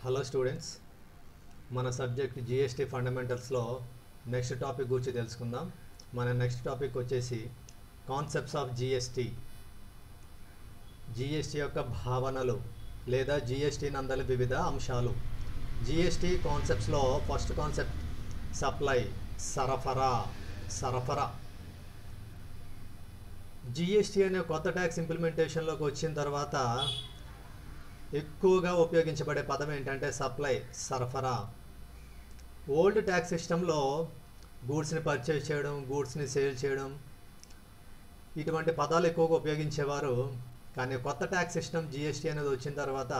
Hello students, మన subject GST ఫండమెంటల్స్లో next topic గురించి తెలుసుకుందాం. మన నెక్స్ట్ టాపిక్ వచ్చేసి కాన్సెప్ట్స్ ఆఫ్ జిఎస్టీ. జిఎస్టీ యొక్క భావనలు లేదా జిఎస్టీ నందలి వివిధ అంశాలు. జిఎస్టీ కాన్సెప్ట్స్లో ఫస్ట్ కాన్సెప్ట్ సప్లై, సరఫరా. జిఎస్టీ అనే కొత్త ట్యాక్స్ ఇంప్లిమెంటేషన్లోకి వచ్చిన తర్వాత ఎక్కువగా ఉపయోగించబడే పదం ఏంటంటే సప్లై, సరఫరా. ఓల్డ్ ట్యాక్స్ సిస్టంలో గూడ్స్ని పర్చేజ్ చేయడం, గూడ్స్ని సేల్ చేయడం ఇటువంటి పదాలు ఎక్కువగా ఉపయోగించేవారు. కానీ కొత్త ట్యాక్స్ సిస్టమ్ జిఎస్టీ అనేది వచ్చిన తర్వాత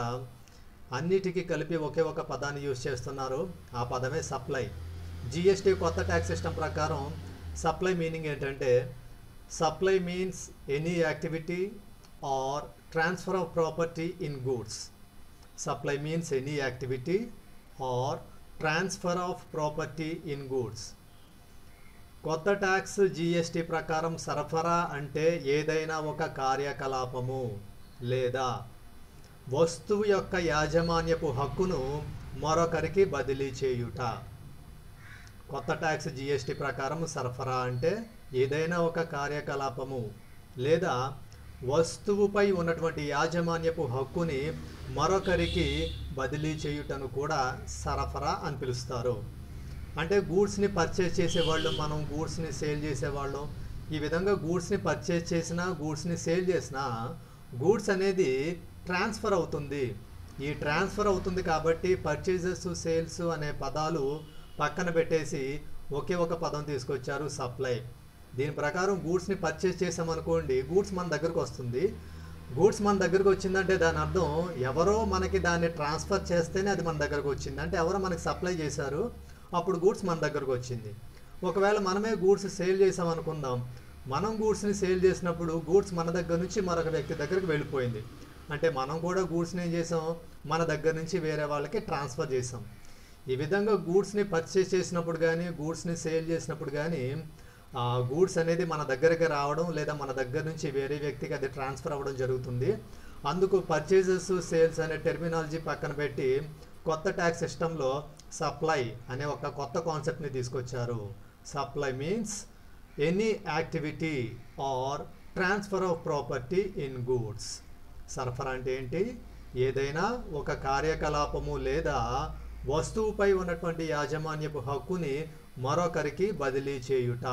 అన్నిటికీ కలిపి ఒకే ఒక పదాన్ని యూజ్ చేస్తున్నారు. ఆ పదమే సప్లై. జిఎస్టీ కొత్త ట్యాక్స్ సిస్టమ్ ప్రకారం సప్లై మీనింగ్ ఏంటంటే supply means any activity are transfer of property in goods. Supply means any activity or transfer of property in goods. కొత్త ట్యాక్స్ జిఎస్టీ ప్రకారం సరఫరా అంటే ఏదైనా ఒక కార్యకలాపము లేదా వస్తువు యొక్క యాజమాన్యపు హక్కును మరొకరికి బదిలీ చేయుట. కొత్త ట్యాక్స్ జిఎస్టీ ప్రకారం సరఫరా అంటే ఏదైనా ఒక కార్యకలాపము లేదా వస్తువుపై ఉన్నటువంటి యాజమాన్యపు హక్కుని మరొకరికి బదిలీ చేయుటను కూడా సరఫరా అని పిలుస్తారు. అంటే గూడ్స్ని పర్చేజ్ చేసేవాళ్ళు, మనం గూడ్స్ని సేల్ చేసేవాళ్ళం. ఈ విధంగా గూడ్స్ని పర్చేజ్ చేసినా, గూడ్స్ని సేల్ చేసినా గూడ్స్ అనేది ట్రాన్స్ఫర్ అవుతుంది. ఈ ట్రాన్స్ఫర్ అవుతుంది కాబట్టి పర్చేజెస్, సేల్స్ అనే పదాలు పక్కన పెట్టేసి ఒకే ఒక పదం తీసుకొచ్చారు, సప్లై. దీని ప్రకారం గూడ్స్ని పర్చేజ్ చేసామనుకోండి, గూడ్స్ మన దగ్గరకు వస్తుంది. గూడ్స్ మన దగ్గరకు వచ్చిందంటే దాని అర్థం ఎవరో మనకి దాన్ని ట్రాన్స్ఫర్ చేస్తేనే అది మన దగ్గరకు వచ్చింది. అంటే ఎవరో మనకి సప్లై చేశారు, అప్పుడు గూడ్స్ మన దగ్గరకు వచ్చింది. ఒకవేళ మనమే గూడ్స్ సేల్ చేసామనుకుందాం, మనం గూడ్స్ని సేల్ చేసినప్పుడు గూడ్స్ మన దగ్గర నుంచి మరొక వ్యక్తి దగ్గరికి వెళ్ళిపోయింది. అంటే మనం కూడా గూడ్స్ని ఏం చేసాం, మన దగ్గర నుంచి వేరే వాళ్ళకి ట్రాన్స్ఫర్ చేసాం. ఈ విధంగా గూడ్స్ని పర్చేజ్ చేసినప్పుడు కానీ, గూడ్స్ని సేల్ చేసినప్పుడు కానీ గూడ్స్ అనేది మన దగ్గరికి రావడం లేదా మన దగ్గర నుంచి వేరే వ్యక్తికి అది ట్రాన్స్ఫర్ అవ్వడం జరుగుతుంది. అందుకు పర్చేజెస్, సేల్స్ అనే టెర్మినాలజీ పక్కన పెట్టి కొత్త ట్యాక్స్ సిస్టంలో సప్లై అనే ఒక కొత్త కాన్సెప్ట్ని తీసుకొచ్చారు. Supply means any activity are transfer of property in goods. సరఫరా అంటే ఏంటి? ఏదైనా ఒక కార్యకలాపము లేదా వస్తువుపై ఉన్నటువంటి యాజమాన్యపు హక్కుని మరొకరికి బదిలీ చేయుట.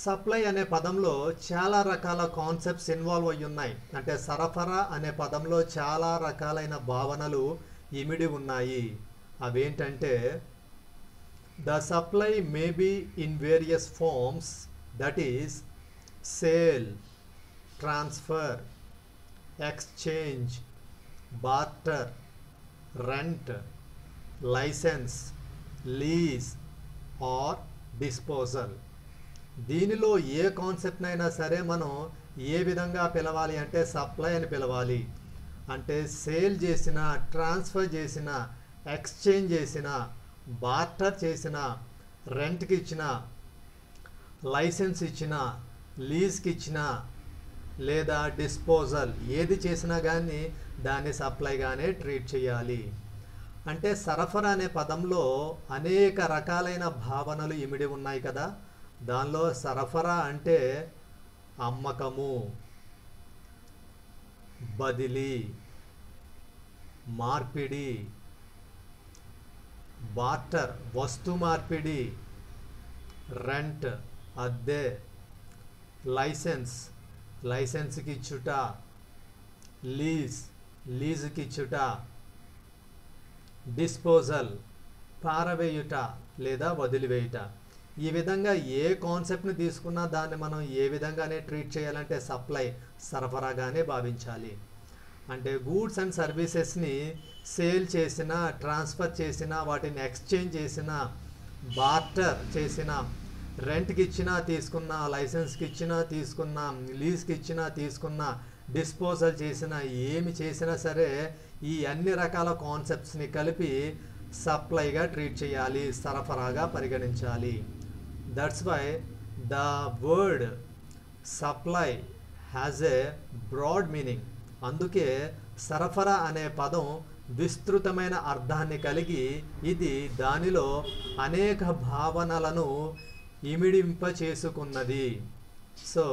సప్లై అనే పదంలో చాలా రకాల కాన్సెప్ట్స్ ఇన్వాల్వ్ అయ్యి ఉన్నాయి. అంటే సరఫరా అనే పదంలో చాలా రకాలైన భావనలు ఇమిడి ఉన్నాయి. అవేంటంటే the supply may be in various forms, that is sale, transfer, exchange, barter, rent, licence, lease or disposal. దీనిలో ఏ కాన్సెప్ట్నైనా సరే మనం ఏ విధంగా పిలవాలి అంటే సప్లై అని పిలవాలి. అంటే సేల్ చేసిన, ట్రాన్స్ఫర్ చేసిన, ఎక్స్చేంజ్ చేసిన, బార్టర్ చేసిన, రెంట్కి ఇచ్చిన, లైసెన్స్ ఇచ్చిన, లీజ్కి ఇచ్చిన లేదా డిస్పోజల్ ఏది చేసినా కానీ దాన్ని సప్లైగానే ట్రీట్ చేయాలి. అంటే సరఫరా అనే పదంలో అనేక రకాలైన భావనలు ఇమిడి ఉన్నాయి కదా. దానిలో సరఫరా అంటే అమ్మకము, బదిలీ, మార్పిడి, బార్టర్ వస్తు మార్పిడి, రెంట్ అద్దె, లైసెన్స్ లైసెన్స్కి ఇచ్చుట, లీజుకి ఇచ్చుట, డిస్పోజల్ పారవేయుట లేదా వదిలివేయుట. ఈ విధంగా ఏ కాన్సెప్ట్ని తీసుకున్నా దాన్ని మనం ఏ విధంగానే ట్రీట్ చేయాలంటే సప్లై, సరఫరాగానే భావించాలి. అంటే గూడ్స్ అండ్ సర్వీసెస్ని సేల్ చేసిన, ట్రాన్స్ఫర్ చేసిన, వాటిని ఎక్స్చేంజ్ చేసిన, బార్టర్ చేసిన, రెంట్కి ఇచ్చినా తీసుకున్న, లైసెన్స్కి ఇచ్చినా తీసుకున్న, లీజ్కి ఇచ్చినా తీసుకున్న, డిస్పోజల్ చేసిన, ఏమి చేసినా సరే ఈ అన్ని రకాల కాన్సెప్ట్స్ని కలిపి సప్లైగా ట్రీట్ చేయాలి, సరఫరాగా పరిగణించాలి. That's why the word supply has a broad meaning. అందుకే సరఫరా అనే పదం విస్తృతమైన అర్థాన్ని కలిగి ఇది దానిలో అనేక భావనలను ఇమిడింప చేసుకున్నది. So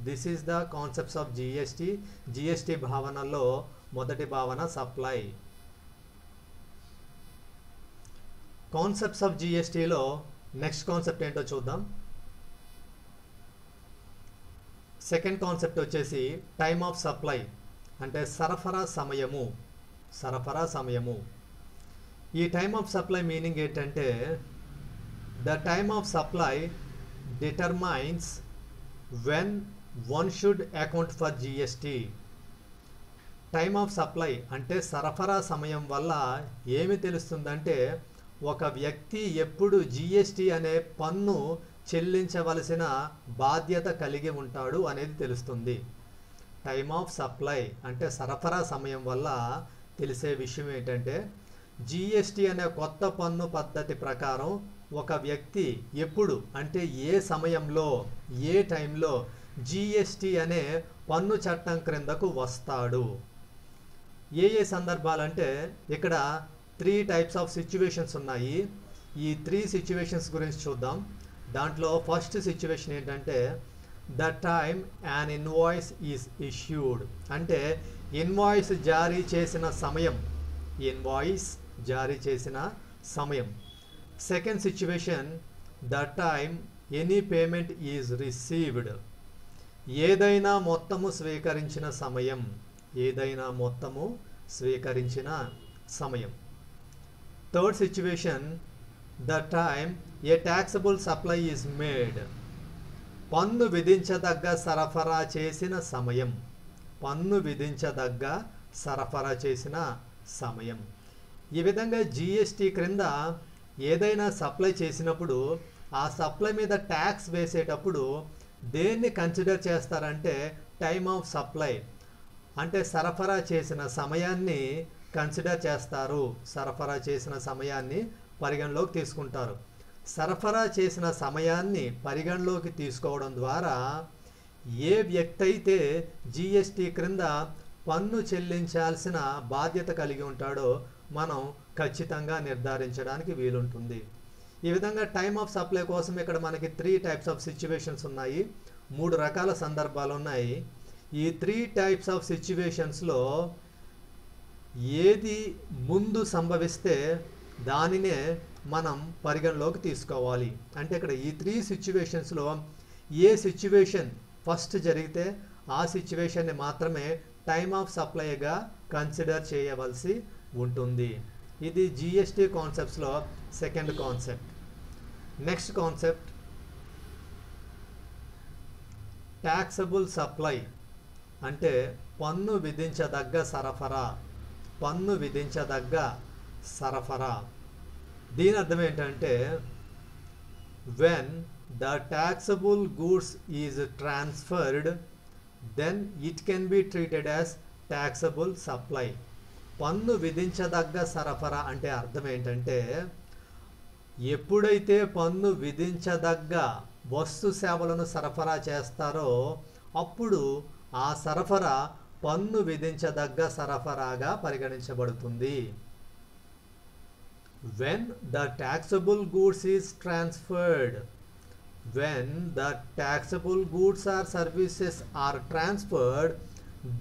this is the concepts of GST. GST భావనలో మొదటి భావన సప్లై. కాన్సెప్ట్స్ ఆఫ్ జిఎస్టిలో నెక్స్ట్ కాన్సెప్ట్ ఏంటో చూద్దాం. సెకండ్ కాన్సెప్ట్ వచ్చేసి టైమ్ ఆఫ్ సప్లై, అంటే సరఫరా సమయము. సరఫరా సమయము. ఈ టైమ్ ఆఫ్ సప్లై మీనింగ్ ఏంటంటే the time of supply determines when one should account for GST. Time of supply అంటే సరఫరా సమయం వల్ల ఏమి తెలుస్తుందంటే ఒక వ్యక్తి ఎప్పుడు జిఎస్టి అనే పన్ను చెల్లించవలసిన బాధ్యత కలిగి ఉంటాడు అనేది తెలుస్తుంది. టైమ్ ఆఫ్ సప్లై అంటే సరఫరా సమయం వల్ల తెలిసే విషయం ఏంటంటే జిఎస్టి అనే కొత్త పన్ను పద్ధతి ప్రకారం ఒక వ్యక్తి ఎప్పుడు అంటే ఏ సమయంలో ఏ టైంలో జిఎస్టి అనే పన్ను చట్టం క్రిందకు వస్తాడు. ఏ సందర్భాలంటే ఇక్కడ 3 టైప్స్ ఆఫ్ సిచ్యువేషన్స్ ఉన్నాయి. ఈ 3 సిచ్యువేషన్స్ గురించి చూద్దాం. దాంట్లో ఫస్ట్ సిచ్యువేషన్ ఏంటంటే the time an invoice is issued, అంటే ఇన్వాయిస్ జారీ చేసిన సమయం. ఇన్వాయిస్ జారీ చేసిన సమయం. Second situation the time any payment is received, ఏదైనా మొత్తము స్వీకరించిన సమయం. ఏదైనా మొత్తము స్వీకరించిన సమయం. Third situation the time A taxable supply is made, పన్ను విధించదగ్గ సరఫరా చేసిన సమయం. పన్ను విధించదగ్గ సరఫరా చేసిన సమయం. ఈ విధంగా జిఎస్టి క్రింద ఏదైనా సప్లై చేసినప్పుడు ఆ సప్లై మీద ట్యాక్స్ వేసేటప్పుడు దేన్ని కన్సిడర్ చేస్తారంటే టైమ్ ఆఫ్ సప్లై అంటే సరఫరా చేసిన సమయాన్ని కన్సిడర్ చేస్తారు. సరఫరా చేసిన సమయాన్ని పరిగణలోకి తీసుకుంటారు. సరఫరా చేసిన సమయాన్ని పరిగణలోకి తీసుకోవడం ద్వారా ఏ వ్యక్తి అయితే జిఎస్టి క్రింద పన్ను చెల్లించాల్సిన బాధ్యత కలిగి ఉంటాడో మనం ఖచ్చితంగా నిర్ధారించడానికి వీలుంటుంది. ఈ విధంగా టైమ్ ఆఫ్ సప్లై కోసం ఇక్కడ మనకి 3 టైప్స్ ఆఫ్ సిచ్యువేషన్స్ ఉన్నాయి. 3 రకాల సందర్భాలు ఉన్నాయి. ఈ 3 టైప్స్ ఆఫ్ సిచ్యువేషన్స్లో ఏది ముందు సంభవిస్తే దానినే మనం పరిగణలోకి తీసుకోవాలి. అంటే ఇక్కడ ఈ 3 సిచ్యువేషన్స్లో ఏ సిచ్యువేషన్ ఫస్ట్ జరిగితే ఆ సిచ్యువేషన్ని మాత్రమే టైమ్ ఆఫ్ సప్లైగా కన్సిడర్ చేయవలసి ఉంటుంది. ఇది జిఎస్టి కాన్సెప్ట్స్లో second concept. Next concept taxable supply అంటే పన్ను విధించదగ్గ సరఫరా. పన్ను విధించదగ్గ సరఫరా. దీని అర్థం ఏంటంటే when the taxable goods is transferred then it can be treated as taxable supply. పన్ను విధించదగ్గ సరఫరా అంటే అర్థం ఏంటంటే ఎప్పుడైతే పన్ను విధించదగ్గ వస్తు సేవలను సరఫరా చేస్తారో అప్పుడు ఆ సరఫరా పన్ను విధించదగ్గ సరఫరాగా పరిగణించబడుతుంది. When the taxable goods is transferred, when the taxable goods or services are transferred,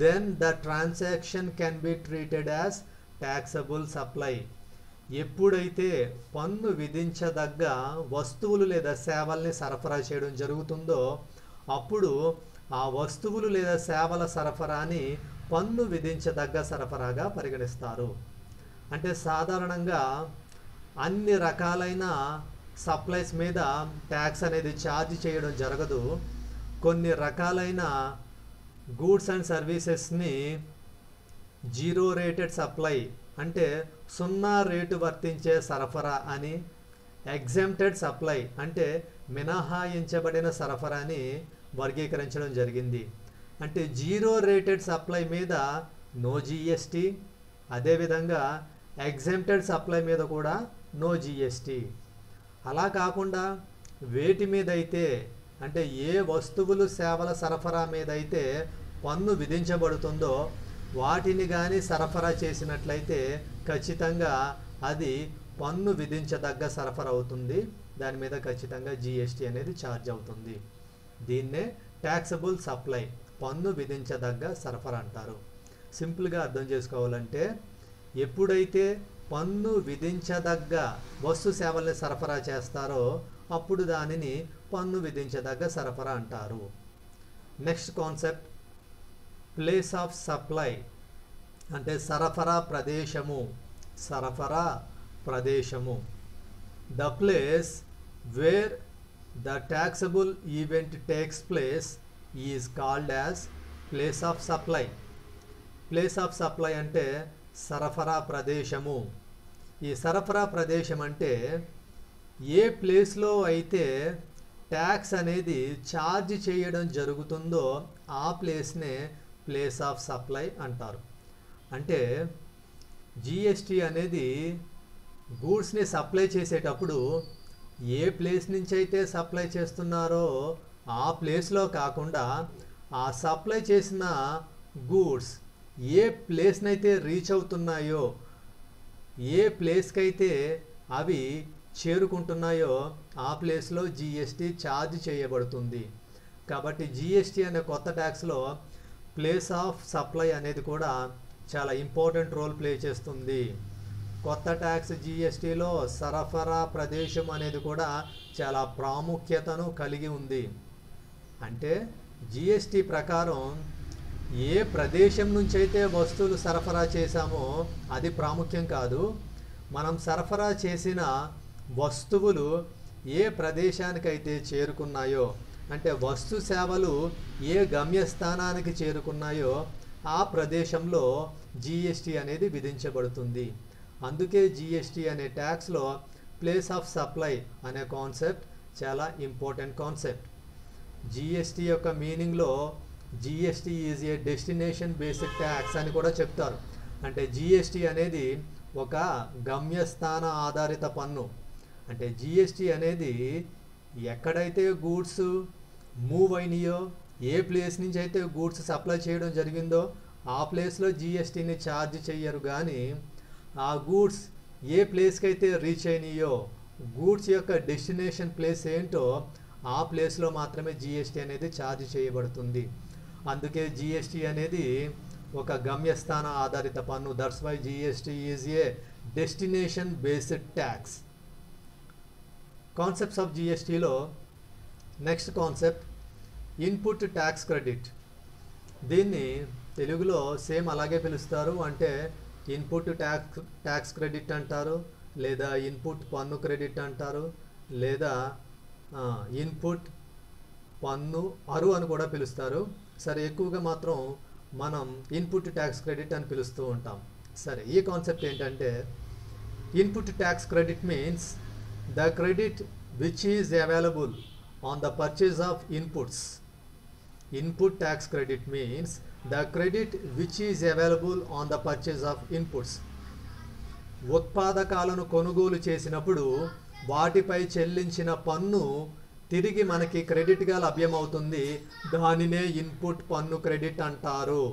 then the transaction can be treated as taxable supply. ఎప్పుడైతే పన్ను విధించదగ్గ వస్తువులు లేదా సేవల్ని సరఫరా చేయడం జరుగుతుందో అప్పుడు ఆ వస్తువులు లేదా సేవల సరఫరాని పన్ను విధించదగ్గ సరఫరాగా పరిగణిస్తారు. అంటే సాధారణంగా అన్ని రకాలైన సప్లైస్ మీద ట్యాక్స్ అనేది ఛార్జ్ చేయడం జరగదు. కొన్ని రకాలైన గూడ్స్ అండ్ సర్వీసెస్ని జీరో రేటెడ్ సప్లై అంటే 0 రేటు వర్తించే సరఫరా అని, ఎగ్జెంప్టెడ్ సప్లై అంటే మినహాయించబడిన సరఫరాని వర్గీకరించడం జరిగింది. అంటే జీరో రేటెడ్ సప్లై మీద నో జిఎస్టి, అదేవిధంగా ఎగ్జెంప్టెడ్ సప్లై మీద కూడా నో జిఎస్టి. అలా కాకుండా వేటి మీద అయితే అంటే ఏ వస్తువులు సేవల సరఫరా మీద అయితే పన్ను విధించబడుతుందో వాటిని కానీ సరఫరా చేసినట్లయితే ఖచ్చితంగా అది పన్ను విధించదగ్గ సరఫరా అవుతుంది. దాని మీద ఖచ్చితంగా జిఎస్టీ అనేది ఛార్జ్ అవుతుంది. దీన్నే ట్యాక్సబుల్ సప్లై, పన్ను విధించదగ్గ సరఫరా అంటారు. సింపుల్గా అర్థం చేసుకోవాలంటే ఎప్పుడైతే పన్ను విధించదగ్గ వస్తు సేవల్ని సరఫరా చేస్తారో అప్పుడు దానిని పన్ను విధించదగ్గ సరఫరా అంటారు. Next concept place of supply అంటే సరఫరా ప్రదేశము. సరఫరా ప్రదేశము the place where the taxable event takes place is called as place of supply. Place of supply అంటే సరఫరా ప్రదేశము. ఈ సరఫరా ప్రదేశం అంటే ఏ ప్లేస్లో అయితే ట్యాక్స్ అనేది ఛార్జ్ చేయడం జరుగుతుందో ఆ ప్లేస్నే ప్లేస్ ఆఫ్ సప్లై అంటారు. అంటే జిఎస్టీ అనేది గూడ్స్ని సప్లై చేసేటప్పుడు ఏ ప్లేస్ నుంచి అయితే సప్లై చేస్తున్నారో ఆ ప్లేస్లో కాకుండా ఆ సప్లై చేసిన గూడ్స్ ఏ ప్లేస్నైతే రీచ్ అవుతున్నాయో, ఏ ప్లేస్కి అయితే అవి చేరుకుంటున్నాయో ఆ ప్లేస్లో జిఎస్టీ ఛార్జ్ చేయబడుతుంది. కాబట్టి జిఎస్టీ అనే కొత్త ట్యాక్స్లో ప్లేస్ ఆఫ్ సప్లై అనేది కూడా చాలా ఇంపార్టెంట్ రోల్ ప్లే చేస్తుంది. కొత్త ట్యాక్స్ జిఎస్టీలో సరఫరా ప్రదేశం అనేది కూడా చాలా ప్రాముఖ్యతను కలిగి ఉంది. అంటే జిఎస్టీ ప్రకారం ఏ ప్రదేశం నుంచి అయితే వస్తువులు సరఫరా చేశామో అది ప్రాముఖ్యం కాదు, మనం సరఫరా చేసిన వస్తువులు ఏ ప్రదేశానికైతే చేరుకున్నాయో, అంటే వస్తు సేవలు ఏ గమ్యస్థానానికి చేరుకున్నాయో ఆ ప్రదేశంలో జిఎస్టీ అనేది విధించబడుతుంది. అందుకే జిఎస్టీ అనే ట్యాక్స్లో ప్లేస్ ఆఫ్ సప్లై అనే కాన్సెప్ట్ చాలా ఇంపార్టెంట్ కాన్సెప్ట్. జిఎస్టీ యొక్క మీనింగ్లో GST is a destination based tax అని కూడా చెప్తారు. అంటే జిఎస్టీ అనేది ఒక గమ్యస్థాన ఆధారిత పన్ను. అంటే జిఎస్టీ అనేది ఎక్కడైతే గూడ్స్ మూవ్ అయినాయో, ఏ ప్లేస్ నుంచి అయితే గూడ్స్ సప్లై చేయడం జరిగిందో ఆ ప్లేస్లో జిఎస్టీని ఛార్జ్ చెయ్యరు. కానీ ఆ గూడ్స్ ఏ ప్లేస్కి అయితే రీచ్ అయినాయో, గూడ్స్ యొక్క డెస్టినేషన్ ప్లేస్ ఏంటో ఆ ప్లేస్లో మాత్రమే జిఎస్టీ అనేది ఛార్జ్ చేయబడుతుంది. అందుకే జిఎస్టీ అనేది ఒక గమ్యస్థాన ఆధారిత పన్ను. That's why GST is a destination based tax. Concepts of జిఎస్టీలో next concept input tax credit. దీన్ని తెలుగులో సేమ్ అలాగే పిలుస్తారు. అంటే ఇన్పుట్ ట్యాక్స్ క్రెడిట్ అంటారు, లేదా ఇన్పుట్ పన్ను క్రెడిట్ అంటారు, లేదా ఇన్పుట్ పన్ను అరు అని కూడా పిలుస్తారు. సరే, ఎక్కువగా మాత్రం మనం ఇన్పుట్ ట్యాక్స్ క్రెడిట్ అని పిలుస్తూ ఉంటాం. సరే, ఈ కాన్సెప్ట్ ఏంటంటే input tax credit means the credit which is available on the purchase of inputs. Input tax credit means the credit which is available on the purchase of inputs. ఉత్పాదకాలను కొనుగోలు చేసినప్పుడు వాటిపై చెల్లించిన పన్ను తిరిగి మనకి క్రెడిట్గా లభ్యమవుతుంది. దానినే ఇన్పుట్ పన్ను క్రెడిట్ అంటారు.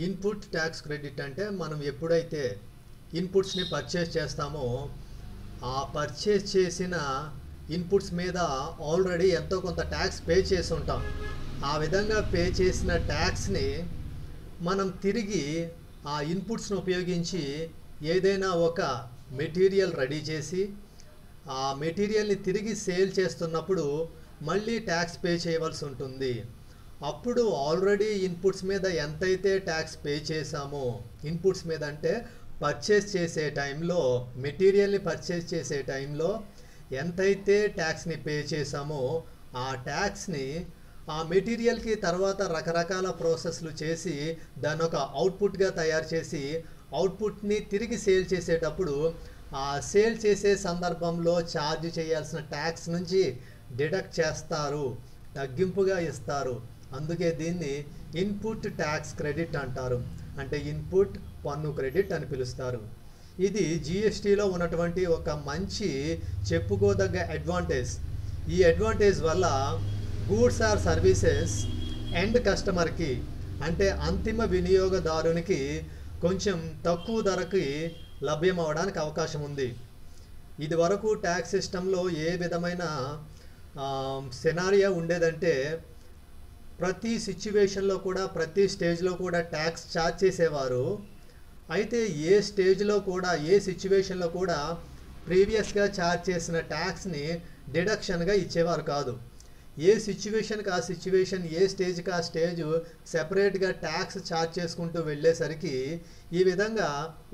ఇన్పుట్ ట్యాక్స్ క్రెడిట్ అంటే మనం ఎప్పుడైతే ఇన్పుట్స్ని పర్చేస్ చేస్తామో ఆ పర్చేస్ చేసిన ఇన్పుట్స్ మీద ఆల్రెడీ ఎంతో కొంత ట్యాక్స్ పే చేసి ఉంటాం. ఆ విధంగా పే చేసిన ట్యాక్స్ని మనం తిరిగి ఆ ఇన్పుట్స్ని ఉపయోగించి ఏదైనా ఒక మెటీరియల్ రెడీ చేసి ఆ మెటీరియల్ని తిరిగి సేల్ చేస్తున్నప్పుడు మళ్ళీ ట్యాక్స్ పే చేయవలసి ఉంటుంది. అప్పుడు ఆల్రెడీ ఇన్పుట్స్ మీద ఎంతైతే ట్యాక్స్ పే చేసామో, ఇన్పుట్స్ మీద అంటే పర్చేస్ చేసే టైంలో, మెటీరియల్ని పర్చేస్ చేసే టైంలో ఎంతైతే ట్యాక్స్ని పే చేసామో ఆ ట్యాక్స్ని ఆ మెటీరియల్కి తర్వాత రకరకాల ప్రాసెస్లు చేసి దాన్ని ఒక అవుట్పుట్గా తయారు చేసి అవుట్పుట్ని తిరిగి సేల్ చేసేటప్పుడు ఆ సేల్ చేసే సందర్భంలో ఛార్జ్ చేయాల్సిన ట్యాక్స్ నుంచి డిడక్ట్ చేస్తారు, తగ్గింపుగా ఇస్తారు. అందుకే దీన్ని ఇన్పుట్ ట్యాక్స్ క్రెడిట్ అంటారు. అంటే ఇన్పుట్ పన్ను క్రెడిట్ అని పిలుస్తారు. ఇది జిఎస్టీలో ఉన్నటువంటి ఒక మంచి చెప్పుకోదగ్గ అడ్వాంటేజ్. ఈ అడ్వాంటేజ్ వల్ల గూడ్స్ ఆర్ సర్వీసెస్ ఎండ్ కస్టమర్కి అంటే అంతిమ వినియోగదారునికి కొంచెం తక్కువ ధరకి లభ్యం అవడానికి అవకాశం ఉంది. ఇది వరకు ట్యాక్స్ సిస్టంలో ఏ విధమైన సినారియో ఉండేదంటే ప్రతి సిచ్యువేషన్లో కూడా ప్రతి స్టేజ్లో కూడా ట్యాక్స్ ఛార్జ్ చేసేవారు. అయితే ఏ స్టేజ్లో కూడా ఏ సిచ్యువేషన్లో కూడా ప్రీవియస్గా ఛార్జ్ చేసిన ట్యాక్స్ని డిడక్షన్గా ఇచ్చేవారు కాదు. ఏ సిచ్యువేషన్కి ఆ సిచ్యువేషన్, ఏ స్టేజ్కి ఆ స్టేజ్ సెపరేట్గా ట్యాక్స్ ఛార్జ్ చేసుకుంటూ వెళ్ళేసరికి ఈ విధంగా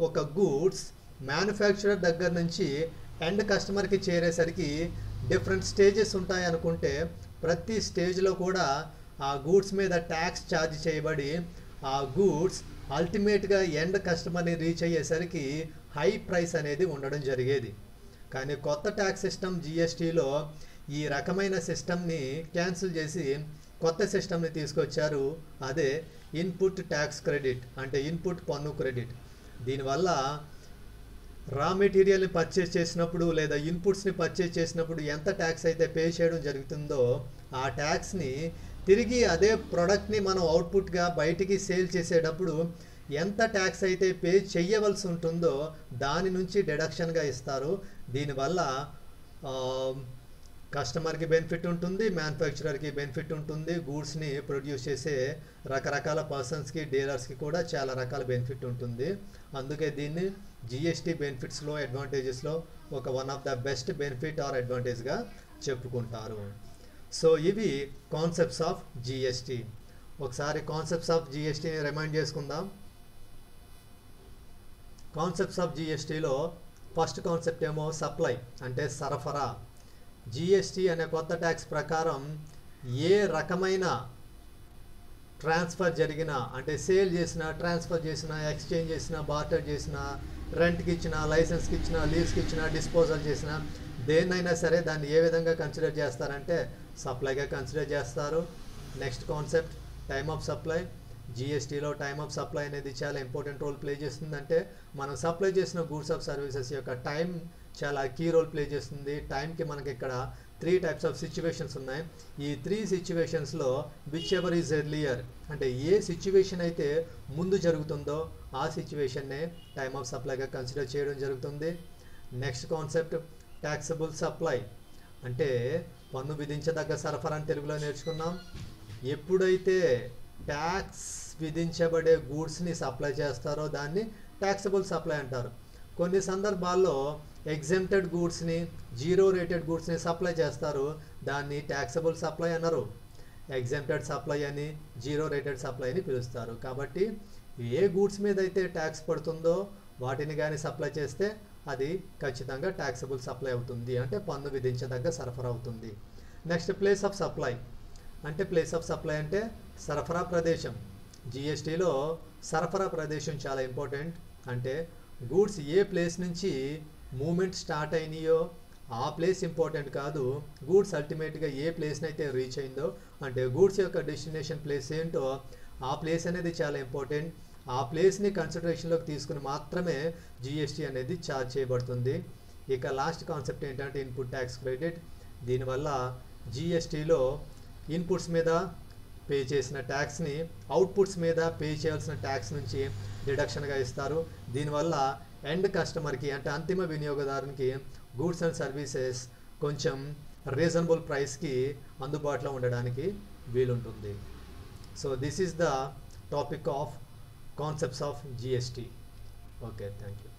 ఒక గూడ్స్ మ్యానుఫ్యాక్చరర్ దగ్గర నుంచి ఎండ్ కస్టమర్కి చేరేసరికి డిఫరెంట్ స్టేజెస్ ఉంటాయి అనుకుంటే ప్రతి స్టేజ్లో కూడా ఆ గూడ్స్ మీద ట్యాక్స్ ఛార్జ్ చేయబడి ఆ గూడ్స్ అల్టిమేట్గా ఎండ్ కస్టమర్ని రీచ్ అయ్యేసరికి హై ప్రైస్ అనేది ఉండడం జరిగేది. కానీ కొత్త ట్యాక్స్ సిస్టమ్ జిఎస్టీలో ఈ రకమైన సిస్టమ్ని క్యాన్సిల్ చేసి కొత్త సిస్టమ్ని తీసుకొచ్చారు. అదే ఇన్పుట్ ట్యాక్స్ క్రెడిట్, అంటే ఇన్పుట్ పన్ను క్రెడిట్. దీనివల్ల రా మెటీరియల్ని పర్చేస్ చేసినప్పుడు లేదా ఇన్పుట్స్ని పర్చేస్ చేసినప్పుడు ఎంత ట్యాక్స్ అయితే పే చేయడం జరుగుతుందో ఆ ట్యాక్స్ని తిరిగి అదే ప్రోడక్ట్ని మనం అవుట్పుట్గా బయటికి సేల్ చేసేటప్పుడు ఎంత ట్యాక్స్ అయితే పే చేయవలసి ఉంటుందో దాని నుంచి డిడక్షన్గా ఇస్తారు. దీనివల్ల కస్టమర్కి బెనిఫిట్ ఉంటుంది, మ్యానుఫ్యాక్చరర్కి బెనిఫిట్ ఉంటుంది, గూడ్స్ని ప్రొడ్యూస్ చేసే రకరకాల పర్సన్స్కి, డీలర్స్కి కూడా చాలా రకాల బెనిఫిట్ ఉంటుంది. అందుకే దీన్ని జిఎస్టీ బెనిఫిట్స్లో, అడ్వాంటేజెస్లో ఒక one of the best benefit or అడ్వాంటేజ్గా చెప్పుకుంటారు. సో ఇవి కాన్సెప్ట్స్ ఆఫ్ జిఎస్టీ. ఒకసారి కాన్సెప్ట్స్ ఆఫ్ జిఎస్టీని రిమైండ్ చేసుకుందాం. కాన్సెప్ట్స్ ఆఫ్ జిఎస్టీలో ఫస్ట్ కాన్సెప్ట్ ఏమో సప్లై, అంటే సరఫరా. జిఎస్టీ అనే కొత్త ట్యాక్స్ ప్రకారం ఏ రకమైన ట్రాన్స్ఫర్ జరిగినా, అంటే సేల్ చేసినా, ట్రాన్స్ఫర్ చేసినా, ఎక్స్చేంజ్ చేసినా, బార్టర్ చేసినా, రెంట్కి ఇచ్చినా, లైసెన్స్కి ఇచ్చినా, లీజ్కి ఇచ్చినా, డిస్పోజల్ చేసినా, దేన్నైనా సరే దాన్ని ఏ విధంగా కన్సిడర్ చేస్తారంటే సప్లైగా కన్సిడర్ చేస్తారు. Next concept time of supply. జిఎస్టీలో టైమ్ ఆఫ్ సప్లై అనేది చాలా ఇంపార్టెంట్ రోల్ ప్లే చేస్తుందంటే మనం సప్లై చేసిన గూడ్స్ ఆఫ్ సర్వీసెస్ యొక్క టైం చాలా కీ రోల్ ప్లే చేస్తుంది. టైంకి మనకి ఇక్కడ 3 టైప్స్ ఆఫ్ సిచ్యువేషన్స్ ఉన్నాయి. ఈ 3 సిచ్యువేషన్స్లో విచ్ ఎవర్ ఈజ్ ఎర్లియర్, అంటే ఏ సిచ్యువేషన్ అయితే ముందు జరుగుతుందో ఆ సిచ్యువేషన్నే టైమ్ ఆఫ్ సప్లైగా కన్సిడర్ చేయడం జరుగుతుంది. నెక్స్ట్ కాన్సెప్ట్ ట్యాక్సబుల్ సప్లై, అంటే పన్ను విధించదగ్గ సరఫరా అని తెలుగులో నేర్చుకున్నాం. ఎప్పుడైతే ట్యాక్స్ విధించబడే గూడ్స్ని సప్లై చేస్తారో దాన్ని ట్యాక్సబుల్ సప్లై అంటారు. కొన్ని సందర్భాల్లో ఎగ్జెంప్టెడ్ గూడ్స్ని, జీరో రేటెడ్ గూడ్స్ని సప్లై చేస్తారు, దాన్ని ట్యాక్సబుల్ సప్లై అన్నారు. ఎగ్జెంప్టెడ్ సప్లై అని, జీరో రేటెడ్ సప్లై అని పిలుస్తారు. కాబట్టి ఏ గూడ్స్ మీద అయితే ట్యాక్స్ పడుతుందో వాటిని కానీ సప్లై చేస్తే అది ఖచ్చితంగా ట్యాక్సబుల్ సప్లై అవుతుంది, అంటే పన్ను విధించదగ్గ సరఫరా అవుతుంది. నెక్స్ట్ ప్లేస్ ఆఫ్ సప్లై, అంటే ప్లేస్ ఆఫ్ సప్లై అంటే సరఫరా ప్రదేశం. జిఎస్టీలో సరఫరా ప్రదేశం చాలా ఇంపార్టెంట్. అంటే గూడ్స్ ఏ ప్లేస్ నుంచి మూమెంట్ స్టార్ట్ అయినాయో ఆ ప్లేస్ ఇంపార్టెంట్ కాదు, గూడ్స్ అల్టిమేట్గా ఏ ప్లేస్ని అయితే రీచ్ అయిందో, అంటే గూడ్స్ యొక్క డెస్టినేషన్ ప్లేస్ ఏంటో ఆ ప్లేస్ అనేది చాలా ఇంపార్టెంట్. ఆ ప్లేస్ని కన్సిడరేషన్లోకి తీసుకుని మాత్రమే జిఎస్టీ అనేది ఛార్జ్ చేయబడుతుంది. ఇక లాస్ట్ కాన్సెప్ట్ ఏంటంటే ఇన్పుట్ ట్యాక్స్ క్రెడిట్. దీనివల్ల జిఎస్టీలో ఇన్పుట్స్ మీద పే చేసిన ట్యాక్స్ని అవుట్పుట్స్ మీద పే చేయాల్సిన ట్యాక్స్ నుంచి డిడక్షన్గా ఇస్తారు. దీనివల్ల ఎండ్ కస్టమర్కి, అంటే అంతిమ వినియోగదారునికి గూడ్స్ అండ్ సర్వీసెస్ కొంచెం రీజనబుల్ ప్రైస్కి అందుబాటులో ఉండడానికి వీలుంటుంది. So this is the topic of concepts of GST. Okay, thank you.